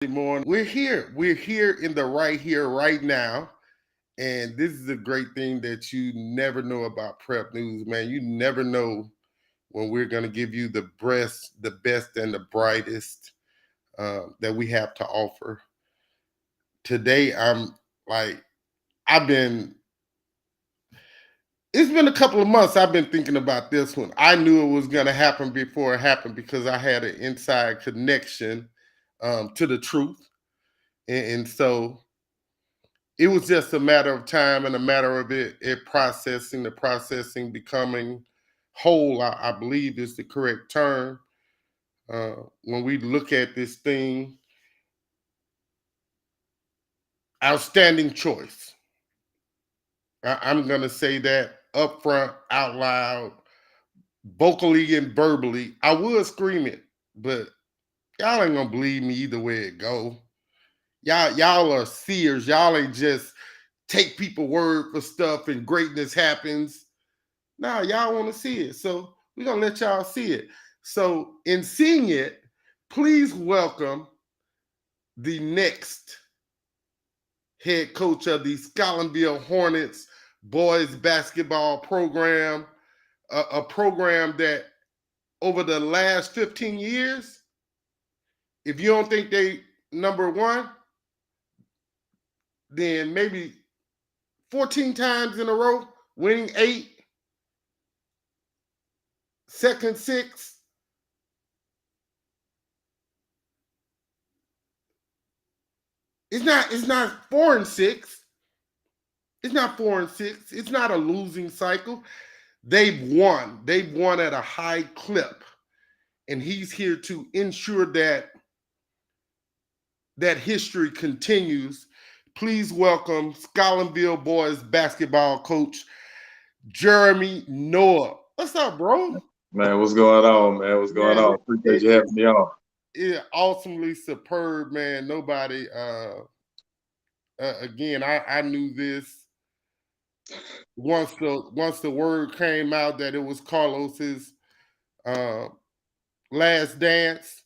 Morning. We're here. We're here in the right here, right now. And this is a great thing that you never know about prep news, man. You never know when we're going to give you the best and the brightest that we have to offer. Today, like, I've been, it's been a couple of months. I've been thinking about this one. I knew it was going to happen before it happened because I had an inside connection to the truth. And so it was just a matter of time and a matter of it processing, the processing becoming whole, I believe is the correct term. When we look at this thing, outstanding choice. I'm going to say that up front, out loud, vocally and verbally. I would scream it, but y'all ain't going to believe me either way it go. Y'all are seers. Y'all ain't just take people word for stuff and greatness happens. Nah, y'all want to see it. So we're going to let y'all see it. So in seeing it, please welcome the next head coach of the Scotlandville Hornets boys basketball program, a program that over the last 15 years, if you don't think they number one, then maybe 14 times in a row, winning 8, second 6. It's not 4-6. It's not 4-6. It's not a losing cycle. They've won. They've won at a high clip. And he's here to ensure that history continues. Please welcome Scotlandville boys basketball coach Jeremy Noah. What's up, bro? Man, what's going on, man? What's going Man, on? Appreciate you having me on. awesomely superb, man. Nobody again, I knew this once the word came out that it was Carlos's uh, last dance.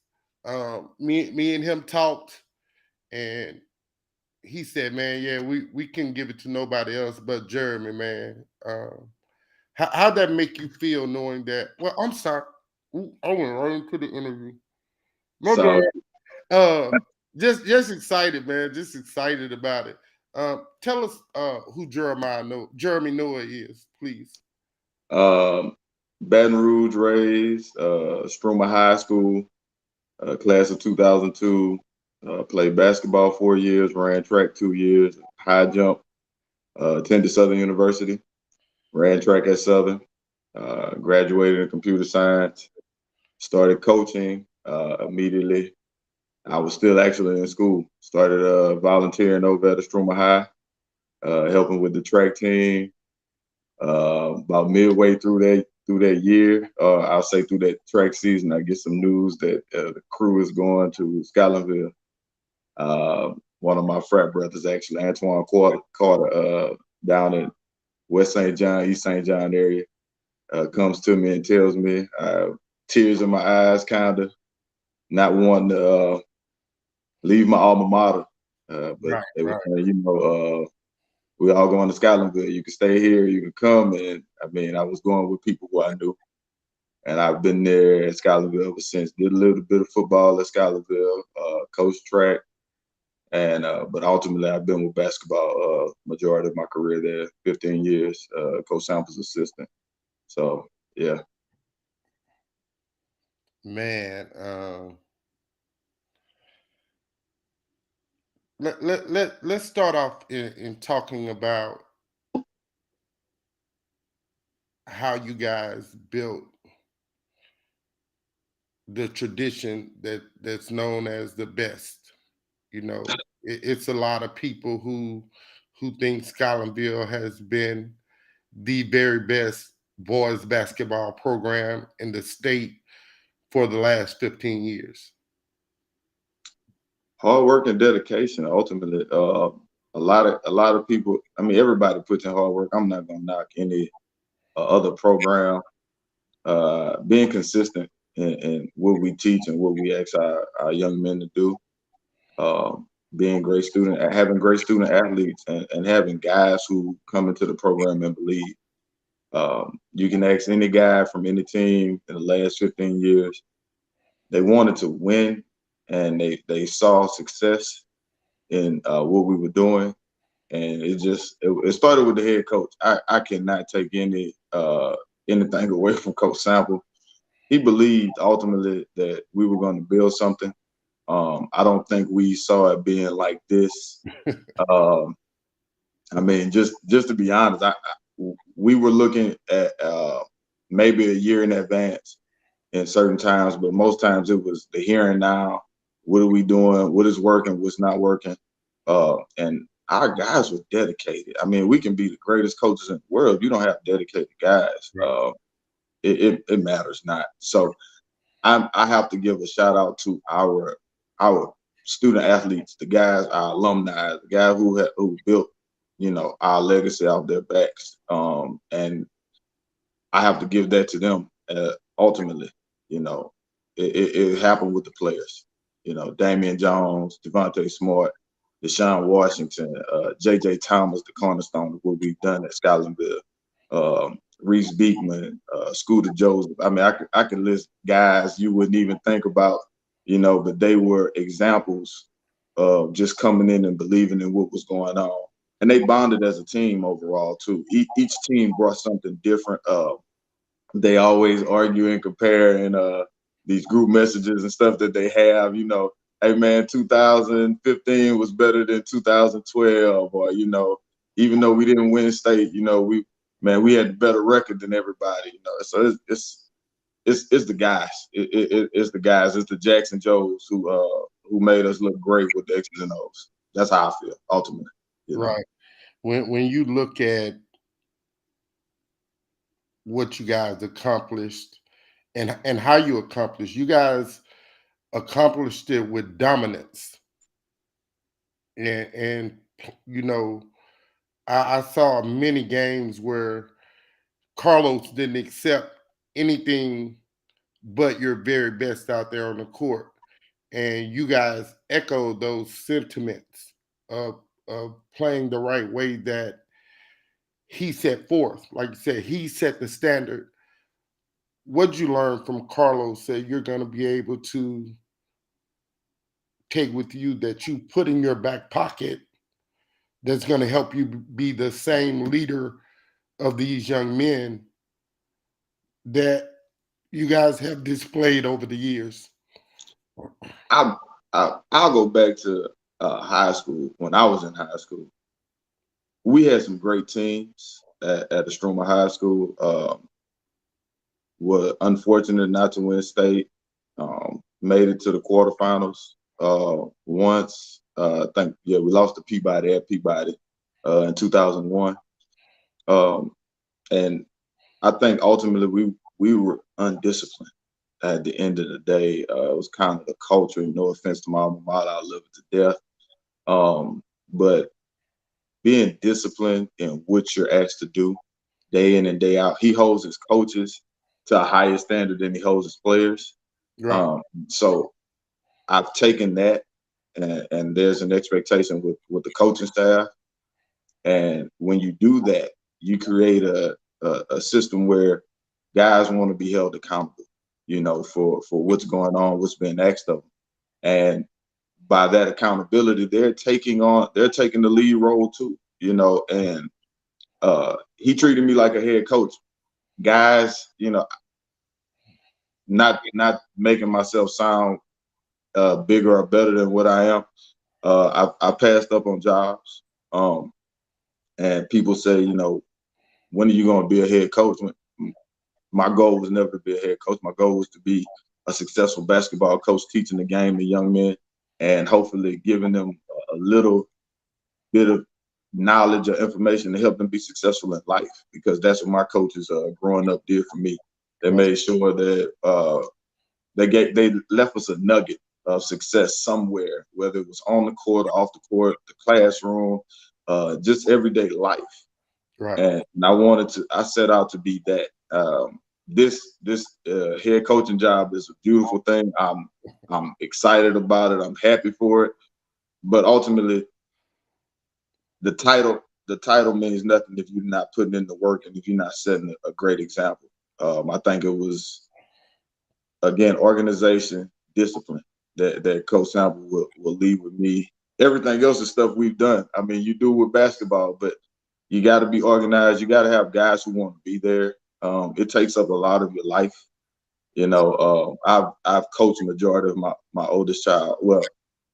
Me and him talked, and he said, "Man, yeah, we can give it to nobody else but Jeremy, man." How'd that make you feel knowing that? Well, I'm sorry. Ooh, I went right into the interview. My bad. So, Uh, just excited, man. Just excited about it. Tell us who Jeremy Noah is, please. um, Baton Rouge raised, Struma High School, class of 2002. Played basketball 4 years, ran track 2 years, high jump. Attended Southern University, ran track at Southern. Graduated in computer science. Started coaching immediately. I was still actually in school. Started volunteering over at Struma High, helping with the track team. About midway through that year, I'll say through that track season, I get some news that the crew is going to Scotlandville. One of my frat brothers, actually, Antoine Carter, down in West St. John, East St. John area, comes to me and tells me, tears in my eyes, kind of not wanting to leave my alma mater, but Right, they were right. saying, we all going to Scotlandville. You can stay here, you can come. And I mean, I was going with people who I knew. And I've been there at Scotlandville ever since. Did a little bit of football at Scotlandville, coached track. And but ultimately I've been with basketball majority of my career there, 15 years, Coach Sample's assistant. So yeah. Man, let's start off in talking about how you guys built the tradition that's known as the best. It's a lot of people who think Scotlandville has been the very best boys basketball program in the state for the last 15 years. Hard work and dedication ultimately. A lot of people, I mean, everybody puts in hard work. I'm not gonna knock any other program. Being consistent in what we teach and what we ask our young men to do. being great student, having great student athletes, and having guys who come into the program and believe. You can ask any guy from any team in the last 15 years. They wanted to win, and they saw success in what we were doing, and it started with the head coach. I cannot take anything away from Coach Sample. He believed ultimately that we were going to build something. I don't think we saw it being like this. Um, I mean, just to be honest, we were looking at maybe a year in advance in certain times, but most times it was the here and now. What are we doing? What is working? What's not working? And our guys were dedicated. I mean, we can be the greatest coaches in the world. If you don't have dedicated guys, Right. it matters not. So I have to give a shout out to our student athletes, the guys, our alumni, the guys who built, our legacy out their backs. And I have to give that to them. Ultimately, you know, it happened with the players. Damian Jones, Devontae Smart, Deshaun Washington, J.J. Thomas, the cornerstone of what we've done at Scotlandville. Reese Beekman, Scooter Joseph. I mean, I could list guys you wouldn't even think about, but they were examples of just coming in and believing in what was going on. And they bonded as a team overall too. Each team brought something different. They always argue and compare in these group messages and stuff that they have. Hey man, 2015 was better than 2012, or even though we didn't win state, we had a better record than everybody. So it's the guys. It's the guys. It's the Jackson Joes who made us look great with the X's and O's. That's how I feel ultimately. Right. When you look at what you guys accomplished and how you accomplished, you guys accomplished it with dominance. And you know, I saw many games where Carlos didn't accept anything but your very best out there on the court. And you guys echoed those sentiments of playing the right way that he set forth. Like you said, he set the standard. What'd you learn from Carlos that you're going to be able to take with you that you put in your back pocket that's going to help you be the same leader of these young men that you guys have displayed over the years? I, I'll go back to high school. When I was in high school, we had some great teams at Asst High School. Were unfortunate not to win state. Made it to the quarterfinals once. I think we lost to Peabody at Peabody in 2001. And I think ultimately we were undisciplined at the end of the day. It was kind of the culture. No offense to my alma mater, I love it to death. But being disciplined in what you're asked to do day in and day out, he holds his coaches to a higher standard than he holds his players. Right. So I've taken that, and there's an expectation with the coaching staff. And when you do that, you create a system where guys want to be held accountable, for what's going on, what's being asked of them. And by that accountability, they're taking the lead role too, and he treated me like a head coach. Guys, not making myself sound bigger or better than what I am. I passed up on jobs. And people say, when are you going to be a head coach? My goal was never to be a head coach. My goal was to be a successful basketball coach, teaching the game to young men and hopefully giving them a little bit of knowledge or information to help them be successful in life, because that's what my coaches growing up did for me. They made sure that they left us a nugget of success somewhere, whether it was on the court or off the court, the classroom, just everyday life. Right. And I set out to be that. This head coaching job is a beautiful thing. I'm excited about it. I'm happy for it. but ultimately, the title means nothing if you're not putting in the work and if you're not setting a great example. I think it was, again, organization, discipline that Coach Sample will leave with me. Everything else is stuff we've done. I mean, you do with basketball, but you got to be organized. You got to have guys who want to be there. It takes up a lot of your life. You know, I've coached a majority of my oldest child. Well,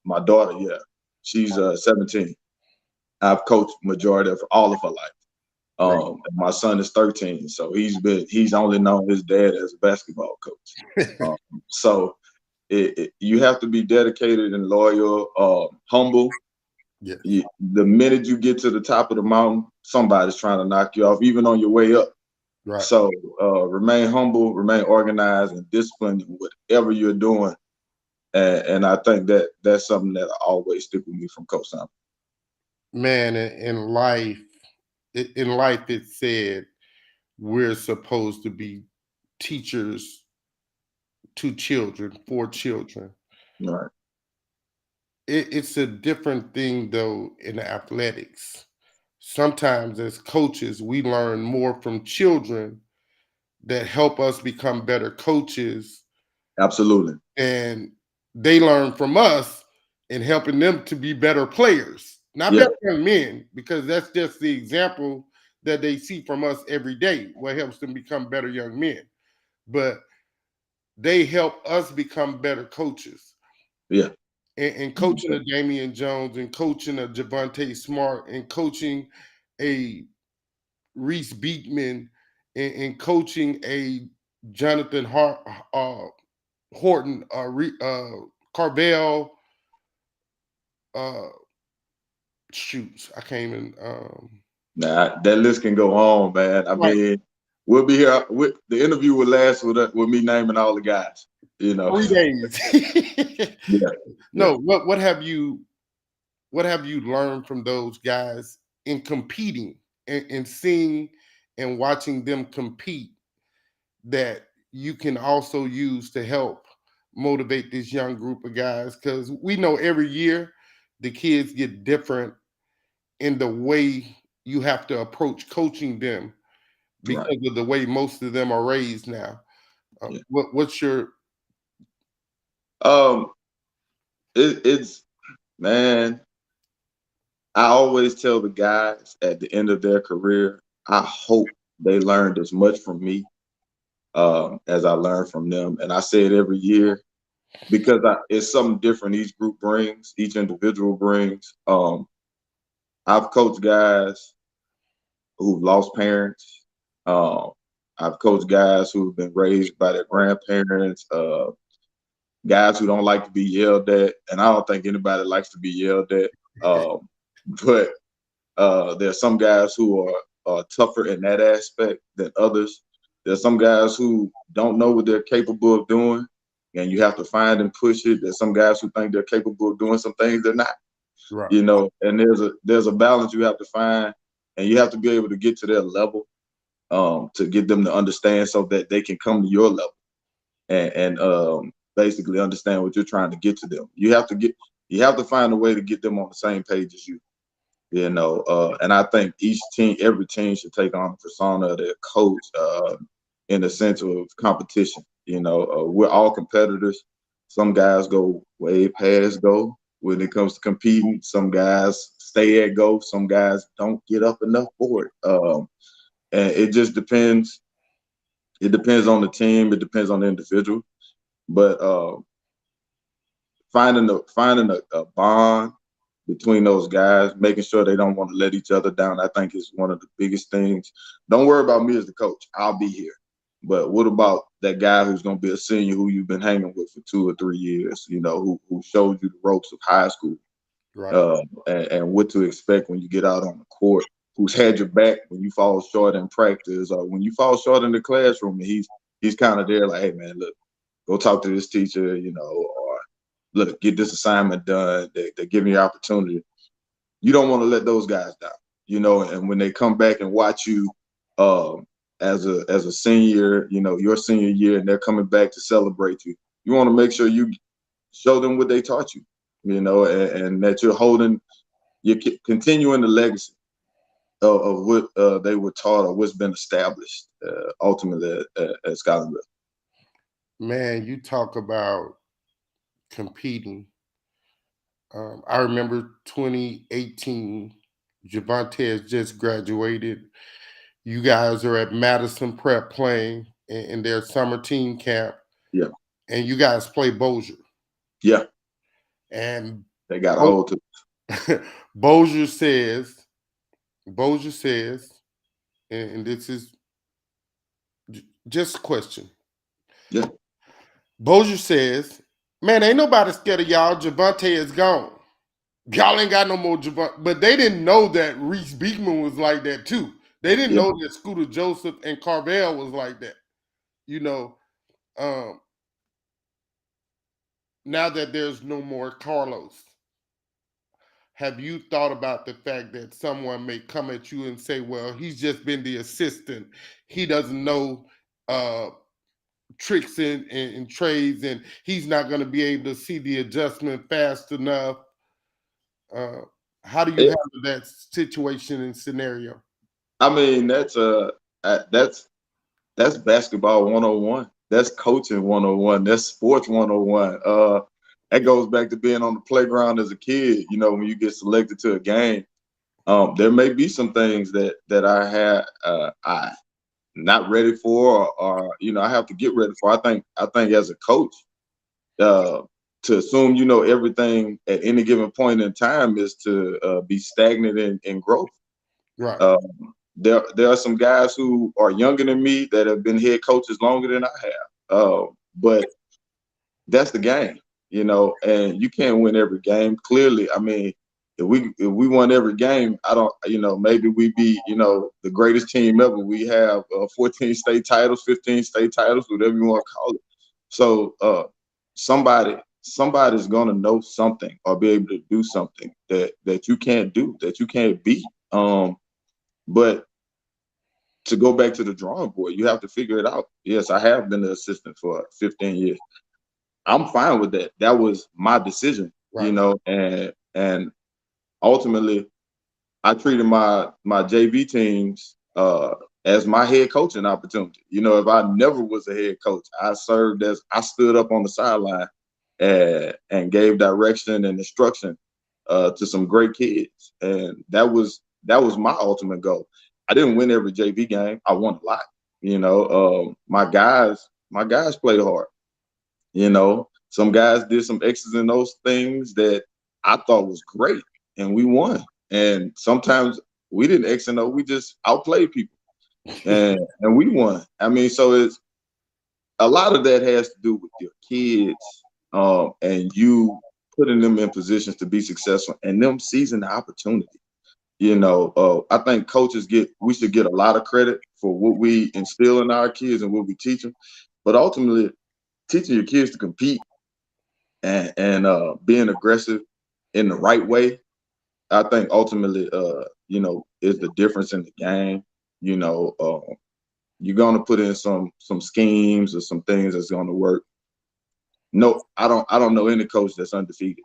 my daughter, yeah, she's 17. I've coached majority of all of her life. Right. My son is 13, so he's only known his dad as a basketball coach. So you have to be dedicated and loyal, humble. Yeah. The minute you get to the top of the mountain, somebody's trying to knock you off, even on your way up. Right. So remain humble, remain organized, and disciplined in whatever you're doing. And I think that's something that always stick with me from Coach Sample. Man, in life, it said we're supposed to be teachers to children, for children. Right. It's a different thing though in athletics. Sometimes as coaches, we learn more from children that help us become better coaches, Absolutely. and they learn from us in helping them to be better players, not Yeah. better young men, because that's just the example that they see from us every day, what helps them become better young men. But they help us become better coaches. Yeah. And coaching a Damian Jones and coaching a Javante Smart and coaching a Reese Beekman and coaching a Jonathan Horton, Carvel, uh, shoots. I can't even. Nah, that list can go on, man. I Right, mean, we'll be here. The interview will last with me naming all the guys. You know. 3 days. Yeah. Yeah. No, what have you learned from those guys in competing and seeing and watching them compete that you can also use to help motivate this young group of guys? Because we know every year the kids get different in the way you have to approach coaching them Right. because of the way most of them are raised now. Yeah. What's your Um. It's man. I always tell the guys at the end of their career, I hope they learned as much from me as I learned from them. And I say it every year because it's something different each group brings, each individual brings. I've coached guys who've lost parents. Um, I've coached guys who've been raised by their grandparents, guys who don't like to be yelled at. And I don't think anybody likes to be yelled at. But there's some guys who are tougher in that aspect than others. There's some guys who don't know what they're capable of doing, and you have to find and push it. There's some guys who think they're capable of doing some things they're not. right? You know, and there's a balance you have to find, and you have to be able to get to their level to get them to understand so that they can come to your level and basically understand what you're trying to get to them. You have to find a way to get them on the same page as you. You know, and I think every team should take on the persona of their coach in the sense of competition. You know, we're all competitors. Some guys go way past go when it comes to competing. Some guys stay at go. Some guys don't get up enough for it. And it just depends. It depends on the team. It depends on the individual. But finding a bond between those guys, making sure they don't want to let each other down, I think is one of the biggest things. Don't worry about me as the coach. I'll be here. But what about that guy who's going to be a senior who you've been hanging with for 2 or 3 years, you know, who showed you the ropes of high school Right. and what to expect when you get out on the court, who's had your back when you fall short in practice or when you fall short in the classroom, and he's kind of there like, hey, man, look, go talk to this teacher, you know, or look, get this assignment done. They're giving you opportunity. You don't want to let those guys down, you know. And when they come back and watch you as a senior, you know, your senior year, and they're coming back to celebrate you, you want to make sure you show them what they taught you. and that you're continuing the legacy of what they were taught or what's been established ultimately at Scotlandville. Man, you talk about competing. I remember 2018, Javante has just graduated. You guys are at Madison Prep playing in their summer team camp, Yeah, and you guys play Bossier. yeah, And they got a hold to. Bossier says, Bossier says, and this is just a question. Yeah, Bossier says, man, ain't nobody scared of y'all. Javante is gone. Y'all ain't got no more Javante. But they didn't know that Reese Beekman was like that too. They didn't yeah. know that Scooter Joseph and Carvel was like that. You know, um, now that there's no more Carlos, have you thought about the fact that someone may come at you and say, well, he's just been the assistant. He doesn't know tricks and trades, and he's not going to be able to see the adjustment fast enough. Uh, how do you It, handle that situation and scenario? I mean, that's basketball 101. That's coaching 101. That's sports 101. That goes back to being on the playground as a kid. When you get selected to a game, there may be some things that I not ready for, or I have to get ready for. I think as a coach, uh, to assume you know everything at any given point in time is to be stagnant in growth. Right. Um, there are some guys who are younger than me that have been head coaches longer than I have. But that's the game, and you can't win every game. Clearly, I mean, if we won every game, I don't, maybe we be, the greatest team ever. We have 14 state titles, 15 state titles, whatever you want to call it. So somebody's gonna know something or be able to do something that you can't do, that you can't beat. But to go back to the drawing board, you have to figure it out. Yes, I have been the assistant for 15 years. I'm fine with that. That was my decision, Right. and ultimately I treated my JV teams as my head coaching opportunity. If I never was a head coach, I stood up on the sideline and gave direction and instruction to some great kids, and that was my ultimate goal. I didn't win every JV game. I won a lot. My guys played hard. Some guys did some X's and those things that I thought was great, and we won. And sometimes we didn't X and O, we just outplayed people, and we won. I mean, so it's a lot of that has to do with your kids, and you putting them in positions to be successful and them seizing the opportunity. I think we should get a lot of credit for what we instill in our kids and what we teach them, but ultimately teaching your kids to compete and being aggressive in the right way, I think ultimately, is the difference in the game. You're gonna put in some schemes or some things that's gonna work. No, I don't know any coach that's undefeated.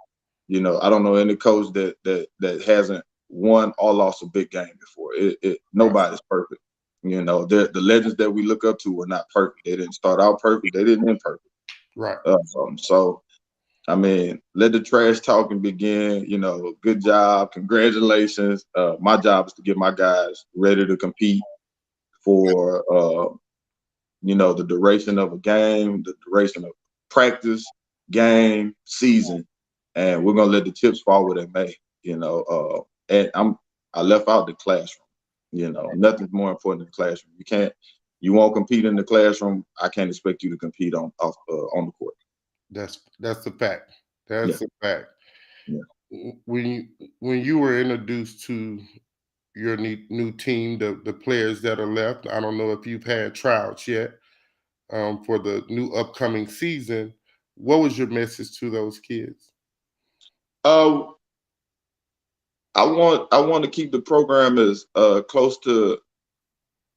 I don't know any coach that hasn't won or lost a big game before. Right. Nobody's perfect. The legends that we look up to were not perfect. They didn't start out perfect. They didn't end perfect. Right. So I mean, let the trash talking begin. Good job, congratulations. My job is to get my guys ready to compete for the duration of a game, the duration of practice, game, season, and we're gonna let the chips fall where they may. And I left out the classroom. Nothing's more important than the classroom. You won't compete in the classroom. I can't expect you to compete on the court. That's the fact. Yeah, That's the fact. yeah. When you were introduced to your new team, the players that are left, I don't know if you've had tryouts yet for the new upcoming season. What was your message to those kids? Uh, I want to keep the program as close to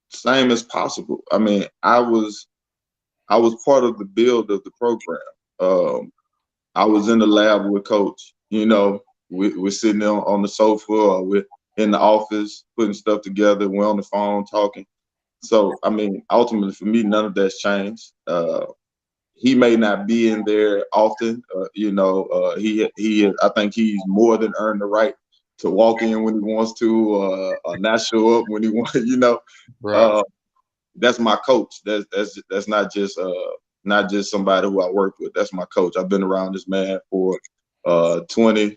same as possible. I mean, I was part of the build of the program. I was in the lab with Coach We're sitting on the sofa, or we're in the office putting stuff together. We're on the phone talking. So, I mean, ultimately for me, none of that's changed. He may not be in there often. I think he's more than earned the right to walk in when he wants to, or not show up when he wants. Right. Uh, that's my coach. That's not just somebody who I work with. That's my coach. I've been around this man for 20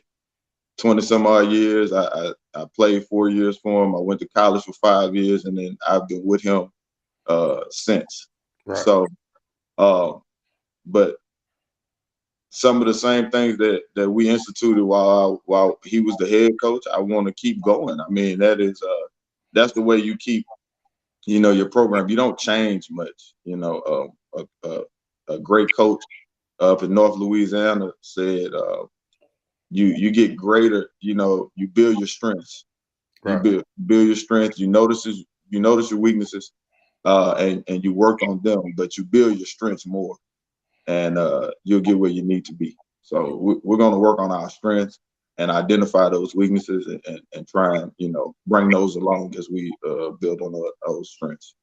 some odd years. I played 4 years for him. I went to college for 5 years, and then I've been with him since. Right. So, uh, but some of the same things that we instituted while he was the head coach, I want to keep going. I mean, that's the way you keep your program. You don't change much. A great coach up in North Louisiana said, you get greater. You build your strengths. You Right. build your strengths. You notice your weaknesses, and you work on them, but you build your strengths more, and you'll get where you need to be. So we're going to work on our strengths and identify those weaknesses, and try and bring those along as we build on those strengths.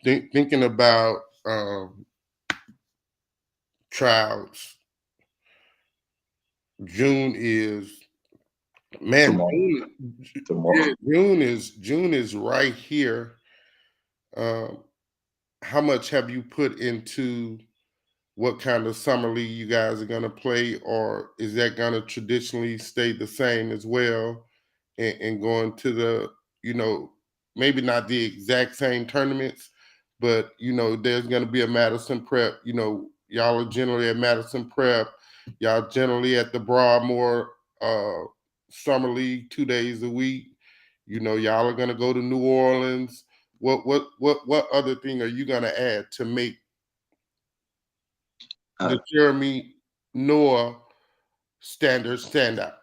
Thinking about trials, June is man. Tomorrow, Yeah, tomorrow. June is right here. Um, how much have you put into what kind of summer league you guys are going to play, or is that going to traditionally stay the same as well, and going to the, you know, maybe not the exact same tournaments, but there's going to be a Madison Prep. Y'all are generally at Madison Prep. Y'all generally at the Broadmoor uh, Summer League 2 days a week. Y'all are going to go to New Orleans. What other thing are you going to add to make I, the Jeremy Noah standard stand out?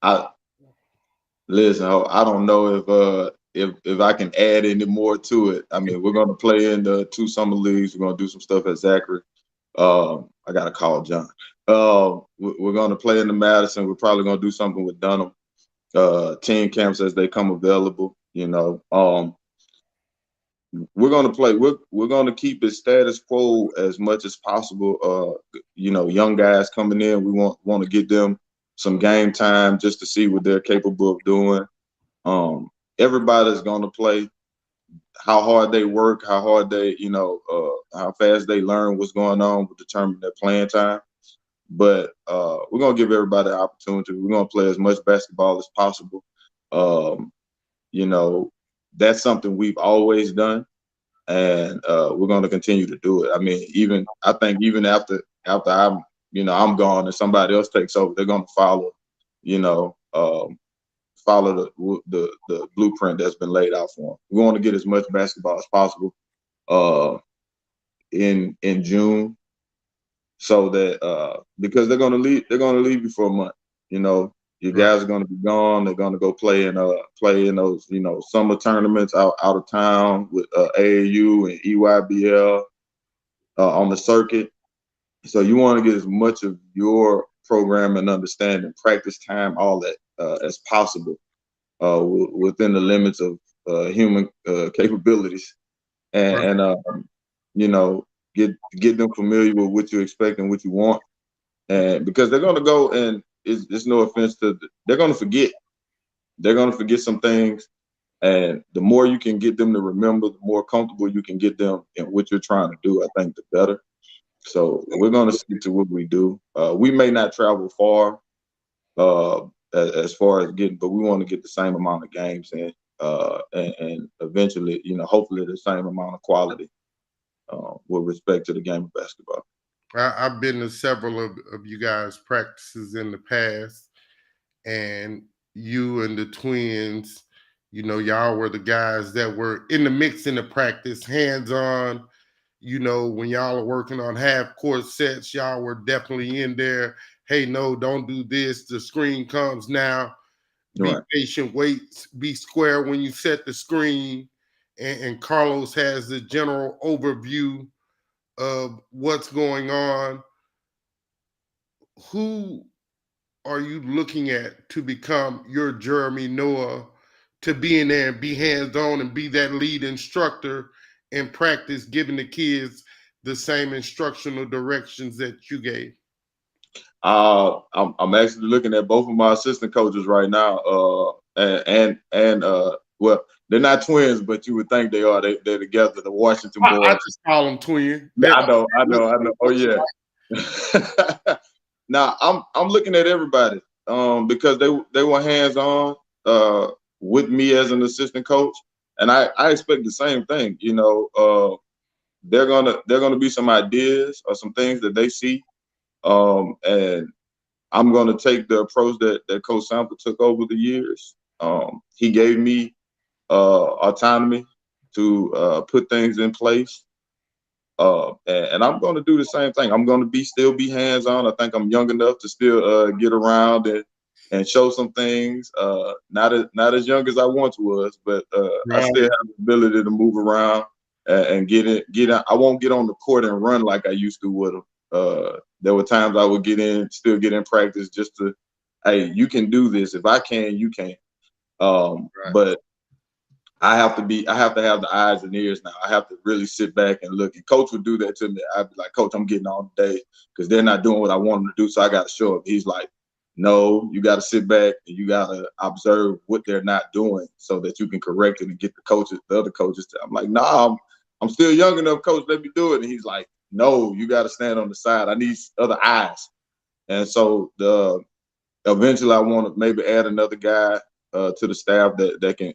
I listen. I don't know if I can add any more to it. I mean, we're going to play in the 2 summer leagues. We're going to do some stuff at Zachary. I got to call John. We're going to play in the Madison. We're probably going to do something with Dunham. Team camps as they come available. We're going to play. We're going to keep it status quo as much as possible. Young guys coming in, we want to get them some game time just to see what they're capable of doing. Everybody's going to play. How hard they work, how hard they, how fast they learn what's going on will determine their playing time. But we're gonna give everybody an opportunity. We're gonna play as much basketball as possible. Um, you know, that's something we've always done, and we're gonna continue to do it. I mean, I think even after I'm gone and somebody else takes over, they're gonna follow. You know, follow the blueprint that's been laid out for them. We want to get as much basketball as possible in June, so that because they're gonna leave you for a month. Your Right. guys are gonna be gone. They're gonna go play in those summer tournaments out of town with AAU and EYBL on the circuit. So you want to get as much of your program and understanding, practice time, all that as possible within the limits of human capabilities, Right. and you know, get them familiar with what you expect and what you want, and because they're gonna go, and it's no offense to, they're gonna forget some things, and the more you can get them to remember, the more comfortable you can get them in what you're trying to do. I think the better. So we're gonna stick to what we do. We may not travel far, uh, as far as getting, but we want to get the same amount of games in, and eventually, hopefully, the same amount of quality with respect to the game of basketball. I've been to several of you guys' practices in the past, and you and the twins, y'all were the guys that were in the mix in the practice, hands on. When y'all are working on half court sets, y'all were definitely in there. Hey, no, don't do this. The screen comes now. Be Right. patient, wait, be square when you set the screen. And Carlos has the general overview of what's going on. Who are you looking at to become your Jeremy Noah, to be in there and be hands-on and be that lead instructor in practice, giving the kids the same instructional directions that you gave? I'm actually looking at both of my assistant coaches right now. Well, they're not twins, but you would think they are. They're together, the Washington I boys. just call them twin. I know. Oh yeah. Now I'm looking at everybody because they were hands on with me as an assistant coach, and I expect the same thing. They're gonna be some ideas or some things that they see, and I'm gonna take the approach that Coach Sample took over the years. He gave me autonomy to put things in place. And I'm going to do the same thing. I'm going to still be hands on. I think I'm young enough to still get around and show some things. Not as young as I once was, but I Right. still have the ability to move around and get in. I won't get on the court and run like I used to with them. There were times I would still get in practice just to, hey, you can do this. If I can, you can. Right. But I have to have the eyes and ears now. I have to really sit back and look. And coach would do that to me. I'd be like, Coach, I'm getting on today because they're not doing what I want them to do. So I got to show up. He's like, no, you got to sit back and you got to observe what they're not doing so that you can correct it and get the other coaches to. I'm like, nah, I'm still young enough, Coach. Let me do it. And he's like, no, you got to stand on the side. I need other eyes. And so eventually I want to maybe add another guy to the staff that can,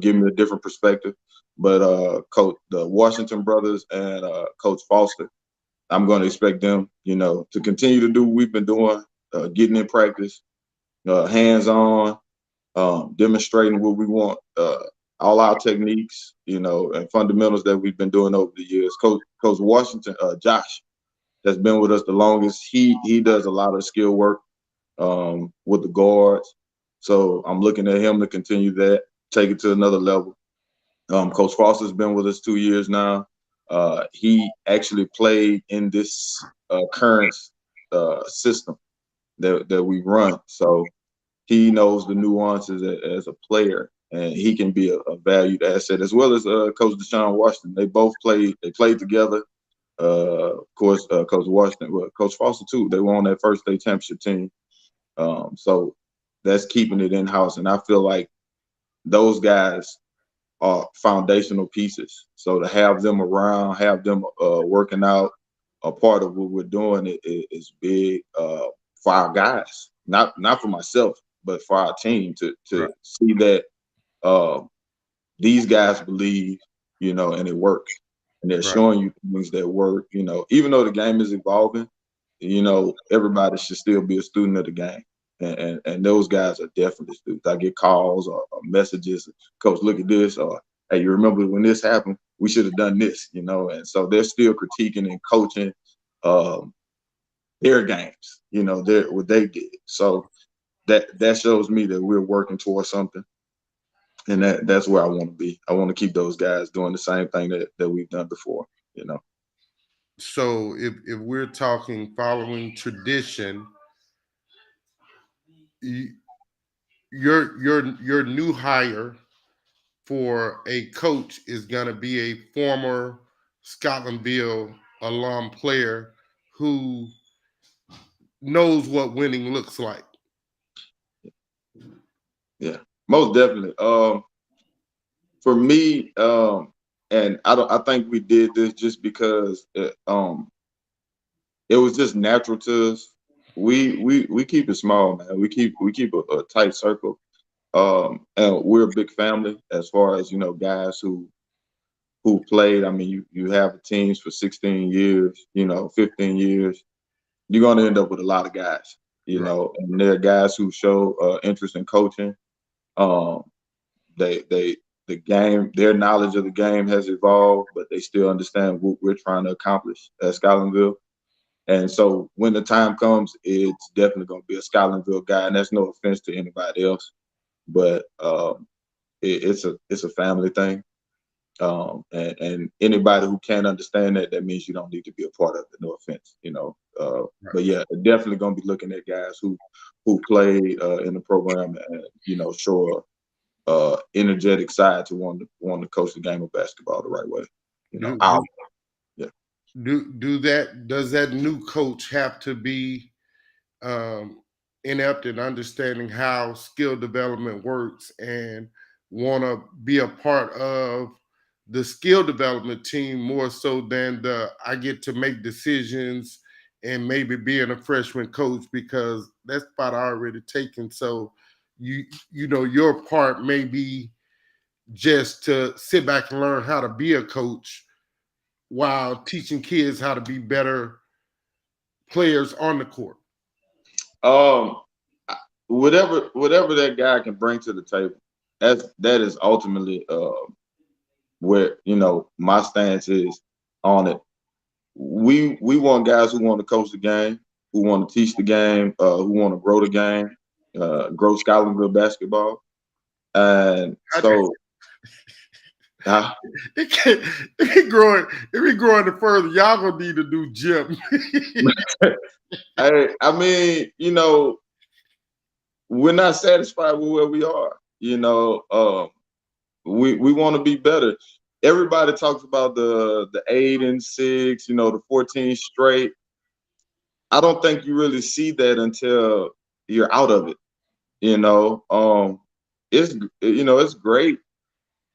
give me a different perspective. But Coach, the Washington brothers and Coach Foster, I'm going to expect them, to continue to do what we've been doing, getting in practice, hands-on, demonstrating what we want, all our techniques, and fundamentals that we've been doing over the years. Coach Washington, Josh, that's been with us the longest. He does a lot of skill work with the guards. So I'm looking at him to continue that, take it to another level. Coach Foster's been with us 2 years now. He actually played in this current system that we run. So he knows the nuances as a player, and he can be a valued asset, as well as Coach Deshaun Washington. They played together. Of course, Coach Washington, well, Coach Foster too. They were on that first state championship team. So that's keeping it in-house. And I feel like those guys are foundational pieces. So to have them around, have them working out, a part of what we're doing is big for our guys. Not for myself, but for our team to Right. see that these guys believe, and it works. And they're Right. showing you things that work, even though the game is evolving, everybody should still be a student of the game. And those guys are definitely students. I get calls or messages, Coach, look at this, or hey, you remember when this happened? We should have done this, and so they're still critiquing and coaching their games, what they did. So that shows me that we're working towards something. And that's where I want to be. I want to keep those guys doing the same thing that we've done before. So if we're talking following tradition, your new hire for a coach is going to be a former Scotlandville alum player who knows what winning looks like. Yeah, most definitely. For me, and I think we did this just because it was just natural to us. We keep it small, man. We keep a tight circle. And we're a big family as far as guys who played. I mean, you have teams for 16 years, 15 years. You're gonna end up with a lot of guys, Right. and there are guys who show interest in coaching. Um, the game, their knowledge of the game has evolved, but they still understand what we're trying to accomplish at Scotlandville. And so when the time comes, it's definitely going to be a Scotlandville guy, and that's no offense to anybody else, but it's a family thing. And anybody who can't understand that, that means you don't need to be a part of it. No offense, Right. But yeah, definitely gonna be looking at guys who played in the program and show a energetic side to want to coach the game of basketball the right way. Do I'll, do yeah. does that new coach have to be um, inept in understanding how skill development works and want to be a part of the skill development team more so than the I get to make decisions and maybe being a freshman coach because that spot already taken. So you your part may be just to sit back and learn how to be a coach while teaching kids how to be better players on the court. Um, whatever that guy can bring to the table, that is ultimately where my stance is on it. We want guys who want to coach the game, who want to teach the game, who want to grow the game, grow Scotlandville basketball, and Okay. so. Uh, It can't, if we growing it further, y'all gonna need to do gym. I mean, we're not satisfied with where we are. We want to be better. Everybody talks about the 8-6, the 14 straight. I don't think you really see that until you're out of it. It's it's great.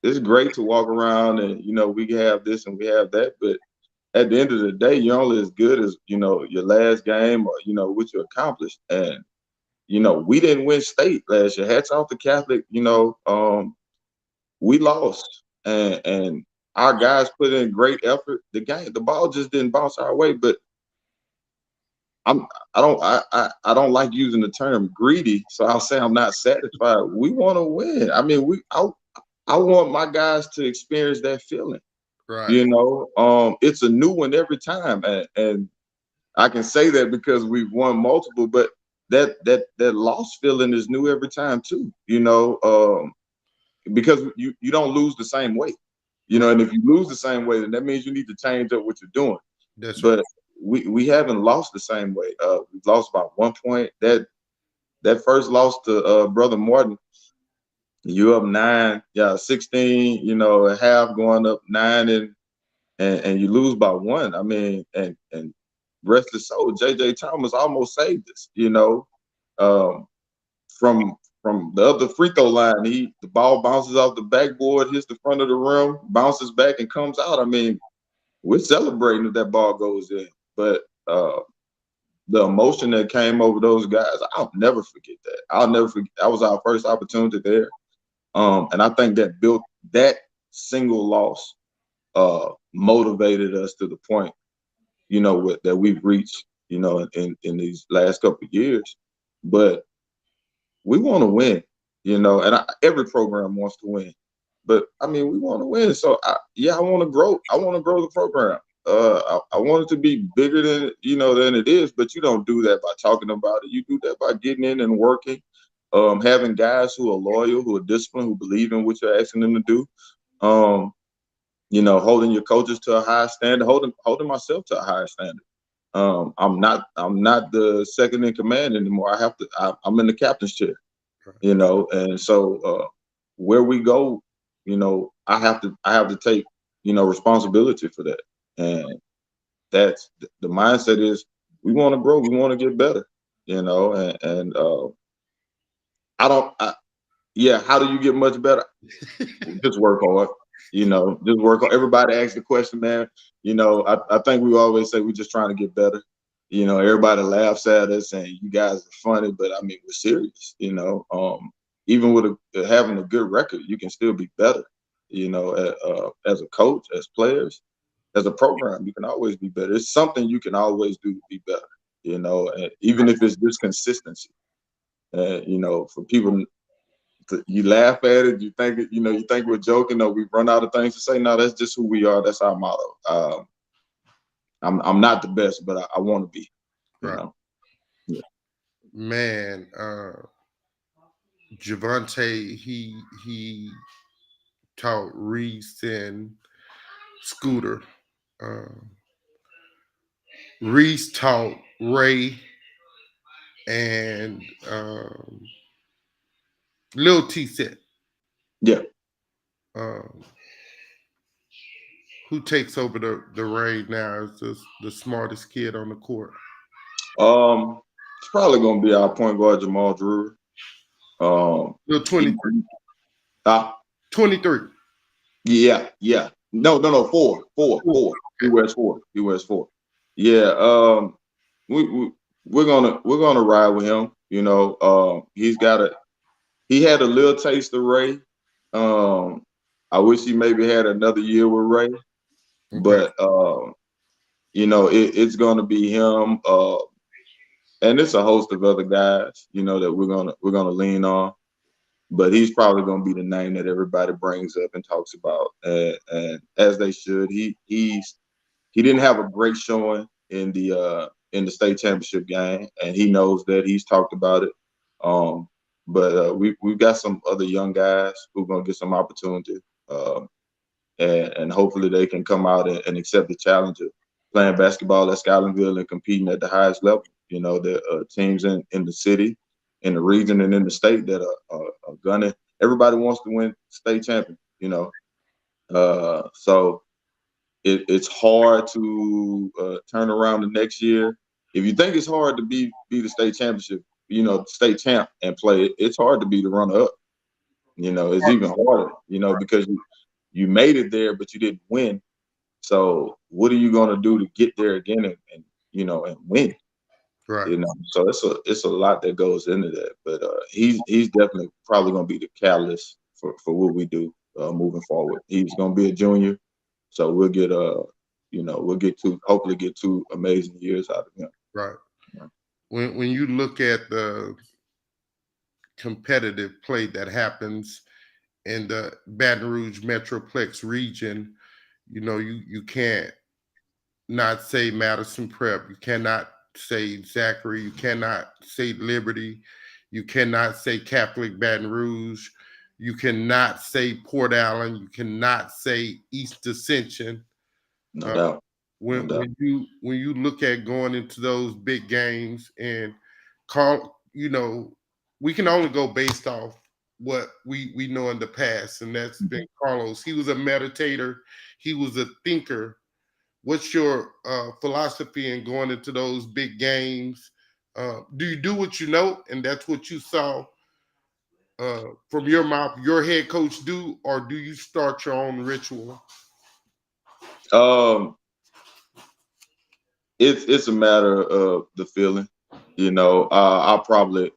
It's great to walk around and we have this and we have that, but at the end of the day, you're only as good as your last game or what you accomplished. And we didn't win state last year. Hats off to Catholic. We lost, and our guys put in great effort. The ball just didn't bounce our way. But I don't like using the term greedy, so I'll say I'm not satisfied. We want to win. I mean, I want my guys to experience that feeling. Right. It's a new one every time, and I can say that because we've won multiple, but that loss feeling is new every time too. Because you don't lose the same way. Right. And if you lose the same way, then that means you need to change up what you're doing. That's right. But we haven't lost the same way. We've lost about 1 point. That first loss to Brother Morton, you up 9, 16, a half going up 9 and you lose by 1. I mean, and rest his soul, JJ Thomas almost saved us, um, from the other free throw line. The ball bounces off the backboard, hits the front of the rim, bounces back and comes out. I mean, we're celebrating if that ball goes in. But the emotion that came over those guys, I'll never forget that. I'll never forget. That was our first opportunity there. And I think that single loss motivated us to the point, that we've reached, in these last couple of years. But we want to win, and every program wants to win. But I mean, we want to win. So I want to grow. I want to grow the program. I want it to be bigger than it is. But you don't do that by talking about it. You do that by getting in and working. Having guys who are loyal, who are disciplined, who believe in what you're asking them to do. Holding your coaches to a higher standard, holding myself to a higher standard. I'm not the second in command anymore. I'm in the captain's chair, and so where we go, I have to take, responsibility for that. And that's the mindset is we want to grow, we want to get better, and I don't, yeah, how do you get much better? Just work hard. Just work hard. Everybody asks the question, man. I think we always say we're just trying to get better. Everybody laughs at us and you guys are funny, but I mean, we're serious. Even with having a good record, you can still be better. As a coach, as players, as a program, you can always be better. It's something you can always do to be better. And even if it's just consistency. For people, you laugh at it, you think you think we're joking, or we've run out of things to say. No, that's just who we are. That's our motto. I'm not the best, but I want to be. Right. Yeah. Man, Javante, he taught Reese and Scooter. Um, Reese taught Ray and Lil T Set. Yeah. Um, who takes over the reign now is the smartest kid on the court? It's probably gonna be our point guard Jamal Drury. Lil He, 23. uh, 23. yeah. No. Four. He Okay. wears four. He wears four. Yeah. We're gonna ride with him. You know, he had a little taste of Ray. Um, I wish he maybe had another year with Ray, Okay. but it's gonna be him. And it's a host of other guys. You know that we're gonna lean on. But he's probably going to be the name that everybody brings up and talks about, and as they should. He didn't have a great showing in the state championship game, and he knows that. He's talked about it. But we've got some other young guys who are going to get some opportunity, and hopefully they can come out and accept the challenge of playing basketball at Scotlandville and competing at the highest level. You know, the teams in the city, in the region, and in the state that are gonna. Everybody wants to win state champion. You know, so it's hard to turn around the next year. If you think it's hard to be the state championship, state champ and play it, it's hard to be the runner up. You know, it's even harder. You know, because you made it there, but you didn't win. So what are you going to do to get there again and win? Right. You know, so it's a lot that goes into that. But he's definitely probably going to be the catalyst for what we do moving forward. He's going to be a junior, so we'll get hopefully get 2 amazing years out of him. Right. When you look at the competitive play that happens in the Baton Rouge Metroplex region, you can't not say Madison Prep. You cannot say Zachary. You cannot say Liberty. You cannot say Catholic Baton Rouge. You cannot say Port Allen. You cannot say East Ascension. No Uh, doubt. No when doubt. when you look at going into those big games and call, we can only go based off what we know in the past, and that's been Carlos. He was a meditator. He was a thinker. What's your philosophy in going into those big games? Do you do what you know, and that's what you saw from your mouth, your head coach do, or do you start your own ritual? Um, it's a matter of the feeling. You know, I'll probably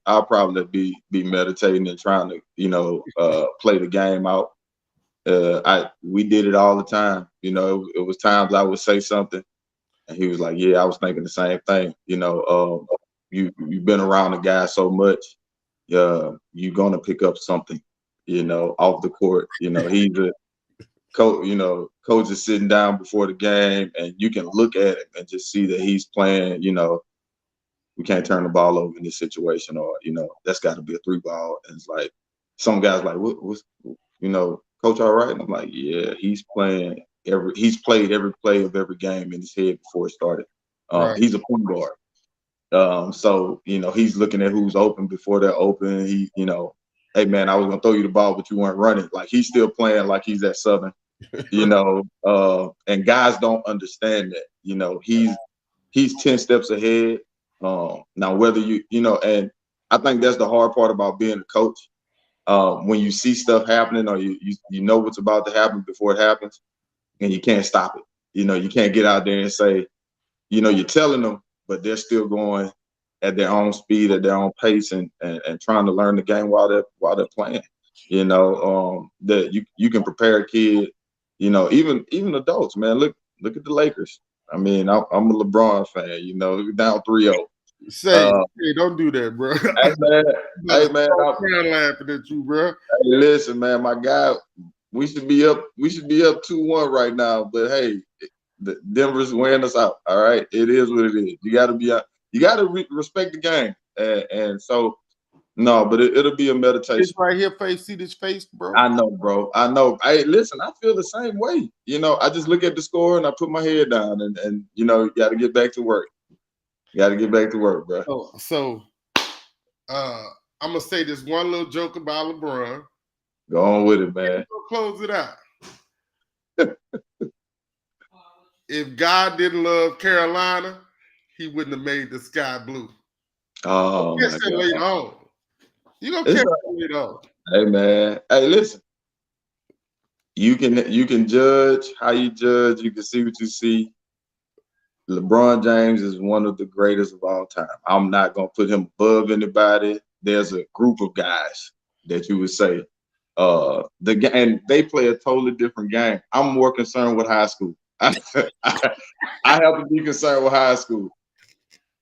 be meditating and trying to play the game out. We did it all the time. You know, it was times I would say something, and he was like, "Yeah, I was thinking the same thing." You know, you've been around the guy so much, you're gonna pick up something, off the court. You know, he's a coach. You know, coach is sitting down before the game, and you can look at him and just see that he's playing. You know, we can't turn the ball over in this situation, or that's got to be a 3 ball. And it's like some guys like, what's coach, all right? And I'm like, yeah, he's played every play of every game in his head before it started. Right, He's a point guard. So he's looking at who's open before they're open. Hey man, I was gonna throw you the ball, but you weren't running. Like he's still playing like he's at Southern. And guys don't understand that. He's 10 steps ahead. Now whether and I think that's the hard part about being a coach. When you see stuff happening, or you know what's about to happen before it happens, and you can't stop it. You can't get out there and say, you're telling them, but they're still going at their own speed, at their own pace, and trying to learn the game while they're playing. That you can prepare a kid. Even adults, man. Look at the Lakers. I mean, I'm a LeBron fan. Down 3-0. Hey, don't do that, bro. Hey man, I'm laughing at you, bro. hey, listen, man, my guy. We should be up. We should be up 2-1 right now. But hey, Denver's wearing us out. All right, it is what it is. You got to be. You got to respect the game, and so No, but it'll be a This meditation. right here, face. See this face, bro? I know, bro. I know. Hey, listen, I feel the same way. You know, I just look at the score and I put my head down and you know, you got to get back to work. You got to get back to work, bro. So I'm gonna say this one little joke about LeBron. Go on with it, man. We'll close it out. If God didn't love Carolina, he wouldn't have made the sky blue. Oh Catch my that God. later on. You gonna It's catch that later on. Hey man. Hey, listen. You can judge how you judge. You can see what you see. LeBron James is one of the greatest of all time. I'm not gonna put him above anybody. There's a group of guys that you would say, and they play a totally different game. I'm more concerned with high school. I have to be concerned with high school.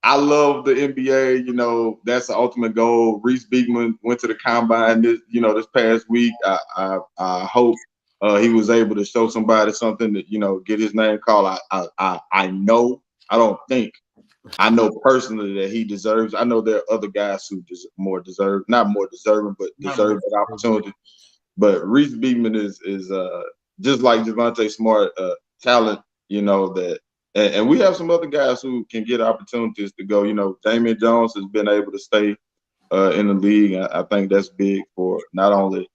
I love the NBA. You know, that's the ultimate goal. Reese Beekman went to the combine this past week. I hope he was able to show somebody something that, you know, get his name called. I know. I don't think. I know personally that he deserves. I know there are other guys who not more deserving, but deserve that opportunity. But Reese Beekman is just like Javonte Smart, talent. You know that. And we have some other guys who can get opportunities to go. You know, Damian Jones has been able to stay in the league. I think that's big for not only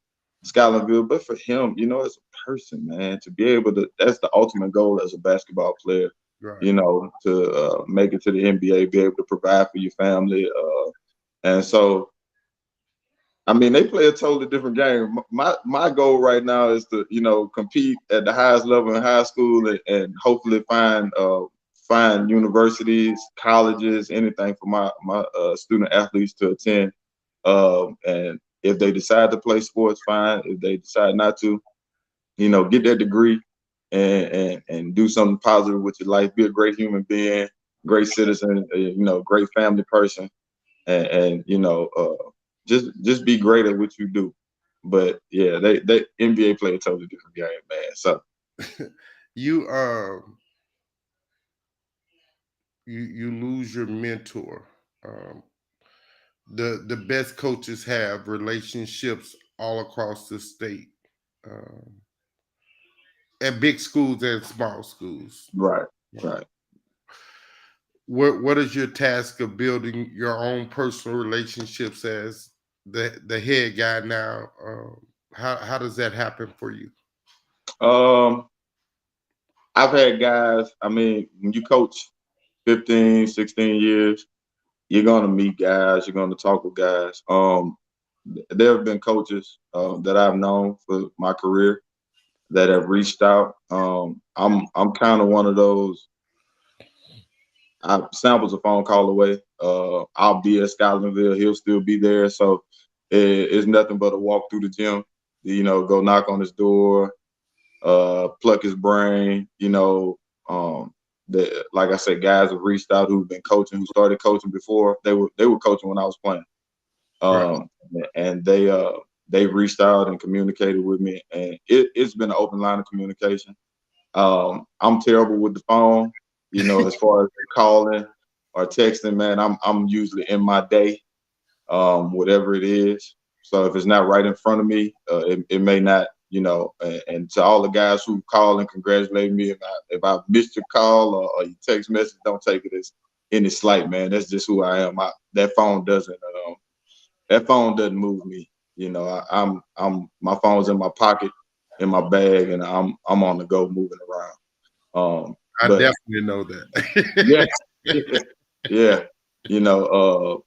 Scotlandville, but for him, you know, as a person, man, to be able to, that's the ultimate goal as a basketball player, Right. you know, to make it to the NBA, be able to provide for your family. And so, I mean, they play a totally different game. My goal right now is to, you know, compete at the highest level in high school and hopefully find universities, colleges, anything for my student athletes to attend. And if they decide to play sports, fine. If they decide not to, you know, get that degree and do something positive with your life. Be a great human being, great citizen, you know, great family person, and you know, just be great at what you do. But yeah, they NBA play a totally different game, man. So you you lose your mentor. Um, the best coaches have relationships all across the state, um, at big schools and small schools. right, right. What is your task of building your own personal relationships as the head guy now? How does that happen for you? Um, I've had guys. I mean, when you coach 15, 16 years, you're gonna meet guys. You're gonna talk with guys. There have been coaches that I've known for my career that have reached out. I'm kind of one of those. Sample's a phone call away. I'll be at Scotlandville. He'll still be there. So it's nothing but a walk through the gym. You know, go knock on his door, pluck his brain. You know, like I said, guys have reached out who've been coaching, who started coaching before. They were coaching when I was playing. Right. And they reached out and communicated with me, and it's been an open line of communication. I'm terrible with the phone, you know, as far as calling or texting, man. I'm usually in my day, whatever it is. So if it's not right in front of me, it may not, you know. And to all the guys who call and congratulate me, if I missed your call or your text message, don't take it as any slight, man. That's just who I am. That phone doesn't move me. You know, I'm my phone's in my pocket, in my bag, and I'm on the go, moving around. I But definitely know yeah, that. yeah, you know,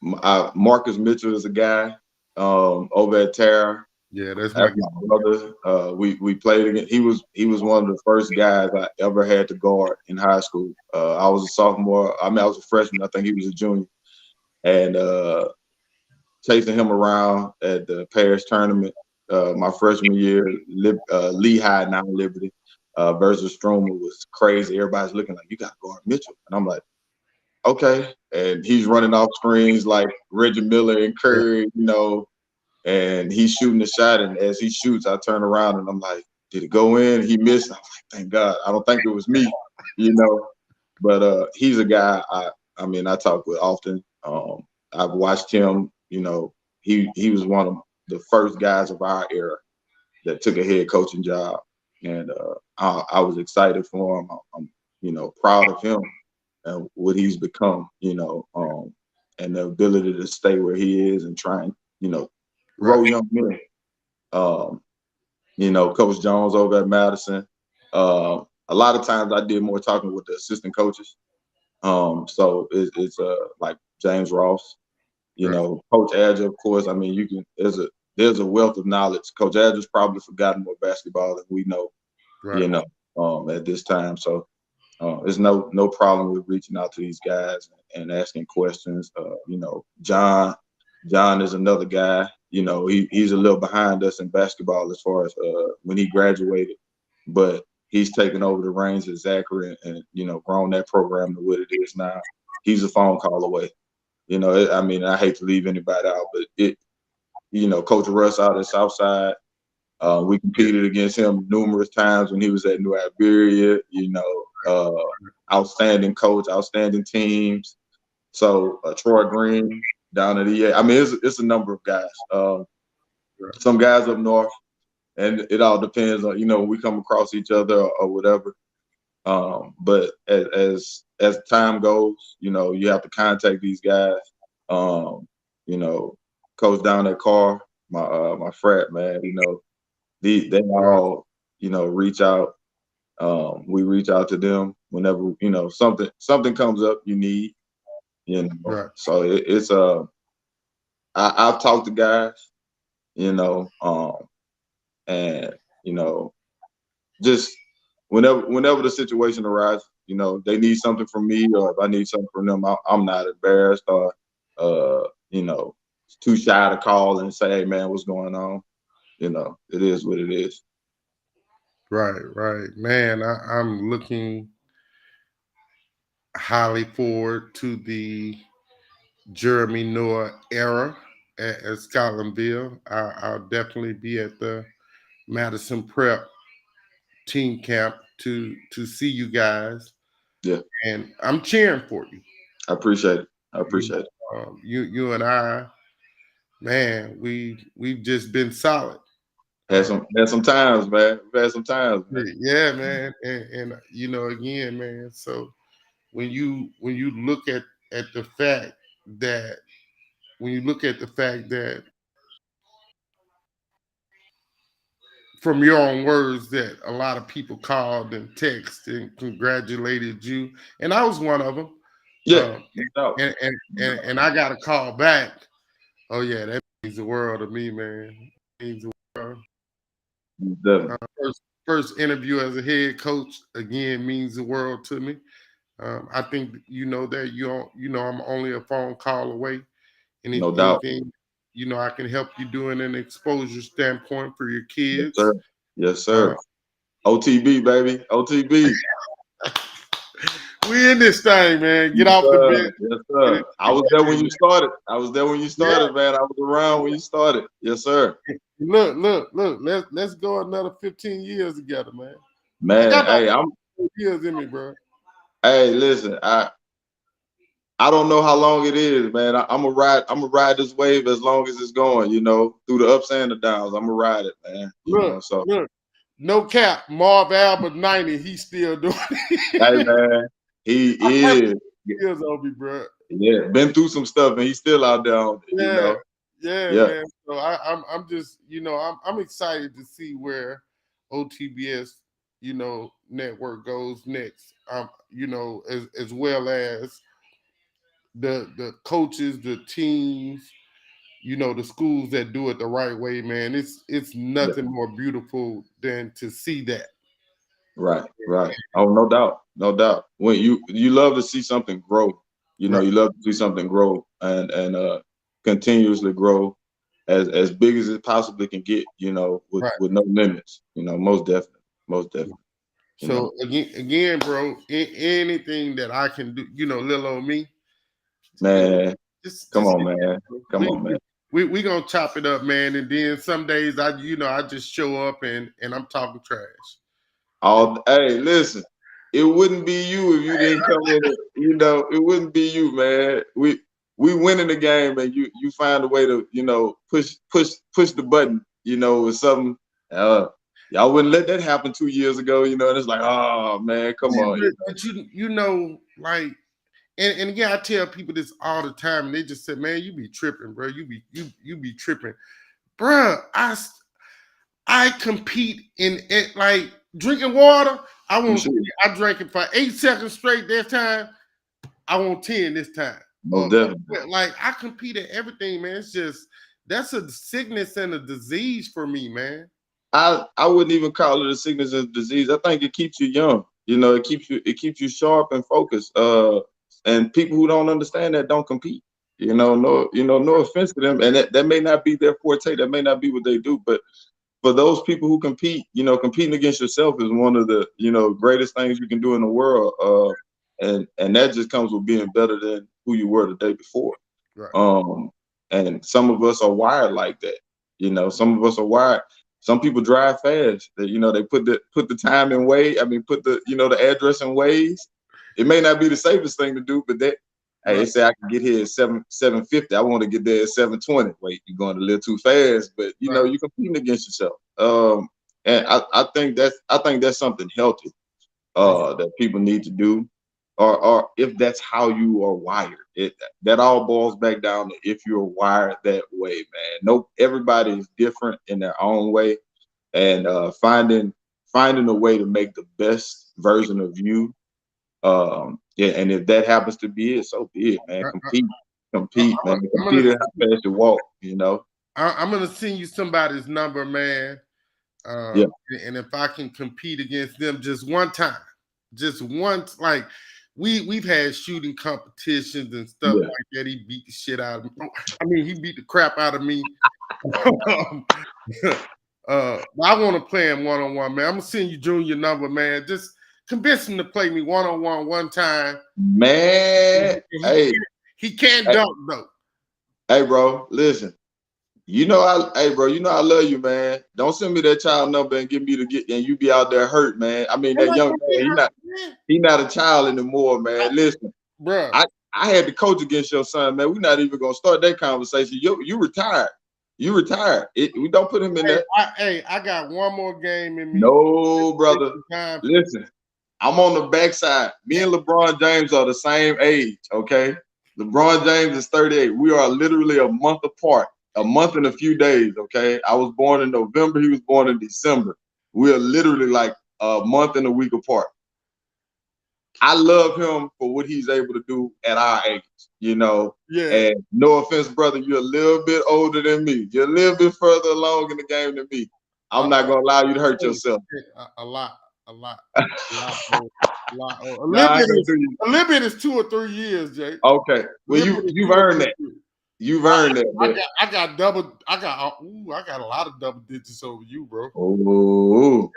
Marcus Mitchell is a guy over at Tara. Yeah, that's my That's my brother. We played again. He was one of the first guys I ever had to guard in high school. I was a sophomore. I mean, I was a freshman. I think he was a junior, and chasing him around at the Paris tournament my freshman year, Lehigh, now Liberty, versus Stromer was crazy. Everybody's looking like, you got to guard Mitchell. And I'm like, okay. And he's running off screens like Reggie Miller and Curry, you know, and he's shooting the shot. And as he shoots, I turn around and I'm like, did it go in? He missed. I'm like, thank God. I don't think it was me, you know. But he's a guy I talk with often. I've watched him you know, he was one of the first guys of our era that took a head coaching job, and I was excited for him. I'm you know, proud of him and what he's become, you know, and the ability to stay where he is and try and, you know, grow Right. young men. Um, you know, Coach Jones over at Madison. A lot of times I did more talking with the assistant coaches. So it's like James Ross, you Right. know, Coach Adger, of course. I mean, you can there's a wealth of knowledge. Coach Adger's probably forgotten more basketball than we know, you Right. know, at this time. So there's no problem with reaching out to these guys and asking questions. You know, John is another guy. You know, he's a little behind us in basketball as far as when he graduated, but he's taken over the reins at Zachary and you know grown that program to what it is now. He's a phone call away. You know, I mean, I hate to leave anybody out, but you know, Coach Russ out at Southside. We Yeah. competed against him numerous times when he was at New Iberia. You know, outstanding coach, outstanding teams. So Troy Green down at EA. I mean, it's a number of guys. Right. Some guys up north, and it all depends on you know we come across each other or whatever. But as time goes, you know, you have to contact these guys. Um, you know, coach down at Carr, my frat man. You know, they Right. all you know reach out. We reach out to them whenever you know something comes up you need. You know, Right. so it's I've talked to guys. You know, and you know just whenever the situation arises, you know, they need something from me or if I need something from them, I'm not embarrassed or you know, too shy to call and say, hey man, what's going on? You know, it is what it is. Right. Right. Man, I'm looking highly forward to the Jeremy Noah era at Scotlandville. I'll definitely be at the Madison Prep team camp to see you guys, Yeah, and I'm cheering for you. I appreciate it. I You, appreciate it. you and I, man, we've just been solid. Had Uh, some times, man. We've had some times, man. yeah, man, and you know, again, man. So when you look at the fact that when you look at the fact that from your own words that a lot of people called and texted and congratulated you, and I was one of them. Yeah, Um, no doubt. and I got a call back. Oh yeah, that means the world to me, man. It means the world. Definitely. First interview as a head coach again means the world to me. I think you know that you know I'm only a phone call away, and if No doubt. anything, you know I can help you do in an exposure standpoint for your Yes, sir. kids. Yes, Uh, sir. OTB, baby. OTB. we in this thing, man. Get Yes, off the sir. bench. Yes, Get sir. it I was there when together, you started. I was there when you man. started, man. I was around when you started. Yes, sir. Look. Let's go another 15 years together, man. I Man, got about hey, 4 years in me, bro. hey, listen, I don't know how long it is, man. I'm gonna ride this wave as long as it's going, you know, through the ups and the downs. I'm gonna ride it, man. You know, so Look. No cap. Marv Albert 90, he's still doing hey, it. man, I he purpose is. years on me, bro. Yeah, been through some stuff, and he's still out there on it, you Yeah, know. yeah, Yeah, man. So I'm just, you know, I'm excited to see where OTBS, you know, network goes next. You know, as well as the coaches, the teams, you know, the schools that do it the right way, man. It's yeah. nothing more beautiful than to see that. Right, right. Oh, no doubt, no doubt. When you love to see something grow, you know, Right, you love to see something grow and continuously grow as big as it possibly can get, you know, right. with no limits, you know, most definitely, you know. So again, bro, anything that I can do, you know, little old me, you know, Man, come just on, hit me up, man, bro. come on, man. We gonna chop it up, man. And then some days I just show up and I'm talking trash. All hey, listen, it wouldn't be you if you didn't come in. You know, it wouldn't be you, man. we winning the game, and you find a way to, you know, push the button, you know, with something. Y'all wouldn't let that happen 2 years ago, you know. And it's like, oh man, come on. But you know, like, and again, I tell people this all the time, and they just say, "Man, you be tripping, bro. You be tripping, bro." I compete in it, like drinking water. I drank it for 8 seconds straight that time. I want 10 this time. Definitely. Like I compete at everything, man. It's just that's a sickness and a disease for me, man. I wouldn't even call it a sickness and disease. I think it keeps you young. You know, it keeps you sharp and focused. And people who don't understand that don't compete. You know, no offense to them, and that may not be their forte. That may not be what they do. But for those people who compete, you know, competing against yourself is one of the, you know, greatest things you can do in the world. And that just comes with being better than who you were the day before. Right. And some of us are wired like that. You know, some of us are wired. Some people drive fast. You know, they put the time in way. I mean, put the, you know, the address in ways. It may not be the safest thing to do, but that, hey, they say I can get here at 7:50. I want to get there at 7:20. Wait, you're going a little too fast, but you know, you're competing against yourself. And I think that's something healthy that people need to do, or if that's how you are wired. That all boils back down to if you're wired that way, man. Nope, everybody is different in their own way, and finding a way to make the best version of you. Yeah, and if that happens to be it, so be it, man. Compete, man. Compete at how fast you walk, you know. I'm gonna send you somebody's number, man. Yeah. And if I can compete against them just one time, just once, like we've had shooting competitions and stuff like that. He beat the shit out of me. I mean, he beat the crap out of me. I want to play him one-on-one, man. I'm gonna send you Junior number, man. Just convince him to play me one-on-one one time. Man, he can't dunk though. Hey, bro, listen. You know, I love you, man. Don't send me that child number and and you be out there hurt, man. I mean, that young man, he not a child anymore, man. Listen, bro. I had to coach against your son, man. We're not even gonna start that conversation. You retired. You retired. We don't put him in there. I got one more game in me. No, brother. Listen, I'm on the backside. Me and LeBron James are the same age, okay? LeBron James is 38. We are literally a month apart. A month and a few days, okay? I was born in November. He was born in December. We are literally like a month and a week apart. I love him for what he's able to do at our age, you know? Yeah. And no offense, brother, you're a little bit older than me. You're a little bit further along in the game than me. I'm not going to allow you to hurt yourself. A lot. A little bit is 2 or 3 years, Jay. Okay. Well, you've earned that. You've earned that. I got a lot of double digits over you, bro. Oh.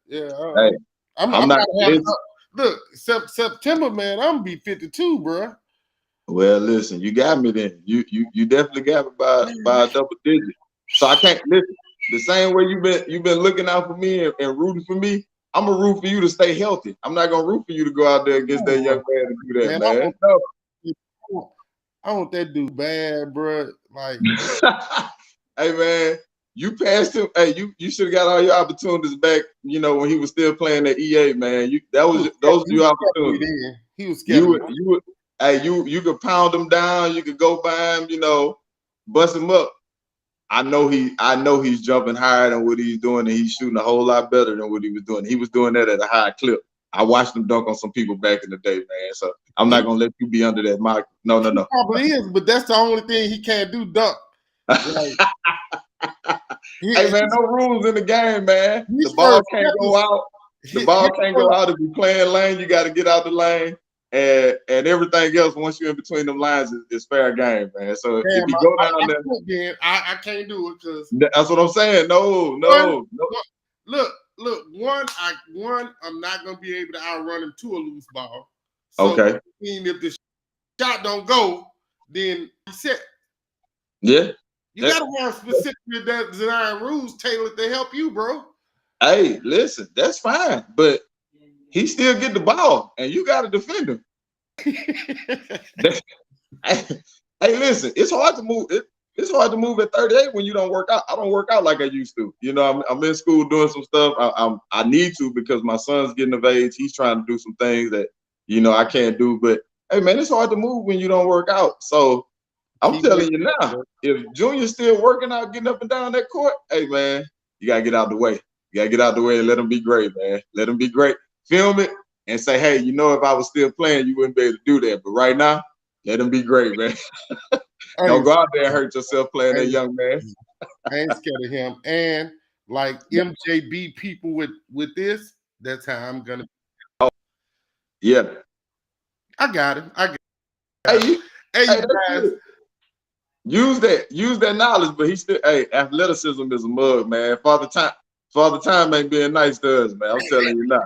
Yeah. Hey, I'm not look, September, man, I'm gonna be 52, bro. Well, listen, you got me then. You definitely got me by a double digit. So I can't listen. The same way you've been looking out for me and rooting for me, I'm gonna root for you to stay healthy. I'm not gonna root for you to go out there against that young man and do that, man. I want that dude bad, bro. Like, hey, man, you passed him. Hey, you should have got all your opportunities back. You know, when he was still playing at EA, man. Those were your opportunities. He was scared. You could pound him down. You could go by him. You know, bust him up. I know he's jumping higher than what he's doing, and he's shooting a whole lot better than what he was doing. He was doing that at a high clip. I watched him dunk on some people back in the day, man. So I'm not gonna let you be under that mic. No. He probably is, but that's the only thing he can't do, dunk. Like, hey, man, no rules in the game, man. The ball can't go out. The ball can't go out if you're playing lane. You got to get out the lane, and everything else once you're in between them lines is fair game, man. So if you go down there, I can't do it because that's what I'm saying. No. Look, one, I'm not gonna be able to outrun him to a loose ball. So, okay. If the shot don't go, then he's set. Yeah. You gotta have specific design rules tailored to help you, bro. Hey, listen, that's fine, but he still get the ball, and you got to defend him. Hey, listen, it's hard to move. It's hard to move at 38 when you don't work out. I don't work out like I used to. You know, I'm in school doing some stuff. I need to because my son's getting of age. He's trying to do some things that I can't do. But hey, man, it's hard to move when you don't work out. So I'm telling you now, if Junior's still working out, getting up and down that court, hey man, you gotta get out the way. You gotta get out the way and let him be great, man. Let him be great. Film it and say, hey, if I was still playing, you wouldn't be able to do that. But right now, let him be great, man. Don't go out there and hurt yourself playing that young man. I ain't scared of him. And like MJB people with this, that's how I'm gonna. Yeah. I got him. Hey, you guys. Use that knowledge, but he still, athleticism is a mug, man. Father Time ain't being nice to us, man. I'm telling you now.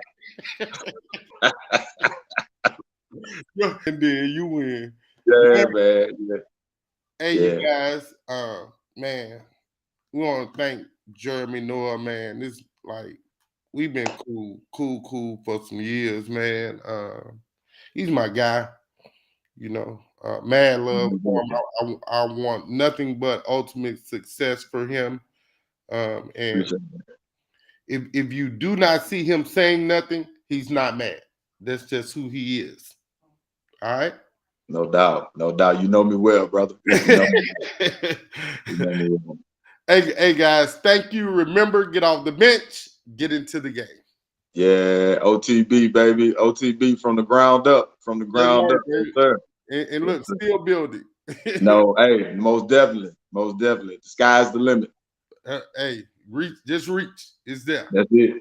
And then you win. Yeah, man. Yeah. Hey, you guys, man, we want to thank Jeremy Noah, man. This like we've been cool for some years, man. He's my guy, mad love for him. I want nothing but ultimate success for him. And if you do not see him saying nothing, he's not mad. That's just who he is. All right. No doubt. You know me well, brother. You know me well. Hey guys, thank you. Remember, get off the bench, get into the game. Yeah, OTB, baby. OTB from the ground up. From the ground up, sir. And look, still building. No, hey, most definitely. The sky's the limit. Hey, just reach. It's there. That's it.